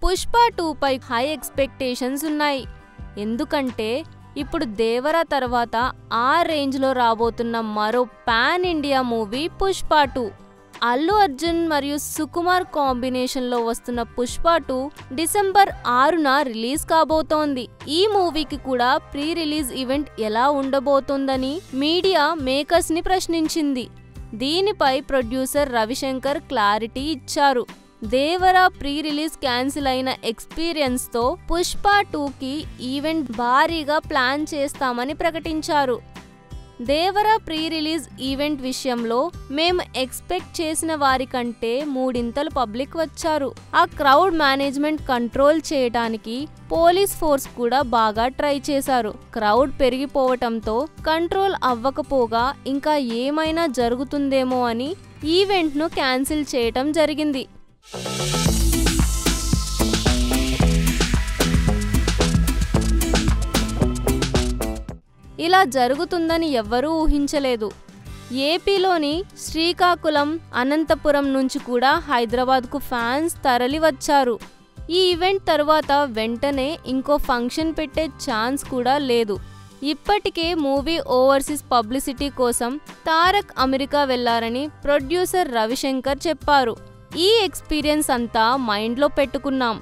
పుష్ప 2 పై high expectations ఉన్నాయి. ఎందుకంటే ఇప్పుడు దేవర తర్వాత ఆ రేంజ్లో రాబోతున్న మరో pan India movie Pushpa 2. Allu Arjun మరియు సుకుమార్ కాంబినేషన్లో వస్తున్న పుష్ప 2 డిసెంబర్ 6న రిలీజ్ కాబోతోంది. ఈ మూవీకి కూడా ప్రీ రిలీజ్ ఈవెంట్ ఎలా ఉండబోతోందని మీడియా మేకర్స్ని ప్రశ్నించింది. దీనిపై ప్రొడ్యూసర్ రవిశంకర్ క్లారిటీ ఇచ్చారు. దేవర ప్రీ రిలీజ్ క్యాన్సిల్ అయిన ఎక్స్పీరియన్స్తో పుష్ప 2కి ఈవెంట్ భారీగా ప్లాన్ చేస్తామని ప్రకటించారు. దేవర ప్రీ రిలీజ్ ఈవెంట్ విషయంలో మేము ఎక్స్పెక్ట్ చేసిన వారికంటే 3 పబ్లిక్ వచ్చారు. ఆ క్రౌడ్ మేనేజ్మెంట్ కంట్రోల్ చేయడానికి పోలీస్ ఫోర్స్ కూడా బాగా ట్రై చేశారు. క్రౌడ్ పెరిగిపోవటంతో కంట్రోల్ అవ్వకపోగా ఇంకా ఏమైనా జరుగుతుందేమో అని ఈవెంట్ను క్యాన్సిల్ చేయటం జరిగింది. ఇలా జరుగుతుందని ఎవ్వరూ ఊహించలేదు. ఏపీలోని శ్రీకాకుళం, అనంతపురం నుంచి కూడా హైదరాబాద్కు ఫ్యాన్స్ తరలి వచ్చారు. ఈ ఈవెంట్ తర్వాత వెంటనే ఇంకో ఫంక్షన్ పెట్టే ఛాన్స్ కూడా లేదు. ఇప్పటికే మూవీ ఓవర్సీస్ పబ్లిసిటీ కోసం తారక్ అమెరికా వెళ్లారని ప్రొడ్యూసర్ రవిశంకర్ చెప్పారు. ఈ ఎక్స్పీరియన్స్ అంతా మైండ్లో పెట్టుకున్నాం.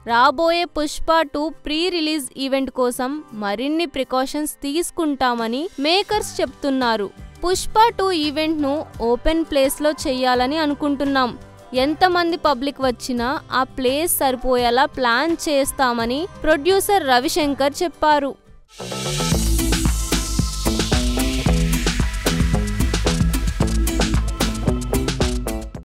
రాబోయే పుష్ప 2 ప్రీ రిలీజ్ ఈవెంట్ కోసం మరిన్ని ప్రికాషన్స్ తీసుకుంటామని మేకర్స్ చెప్తున్నారు. పుష్ప 2 ఈవెంట్ను ఓపెన్ ప్లేస్లో చేయాలని అనుకుంటున్నాం. ఎంతమంది పబ్లిక్ వచ్చినా ఆ ప్లేస్ సరిపోయేలా ప్లాన్ చేస్తామని ప్రొడ్యూసర్ రవిశంకర్ చెప్పారు.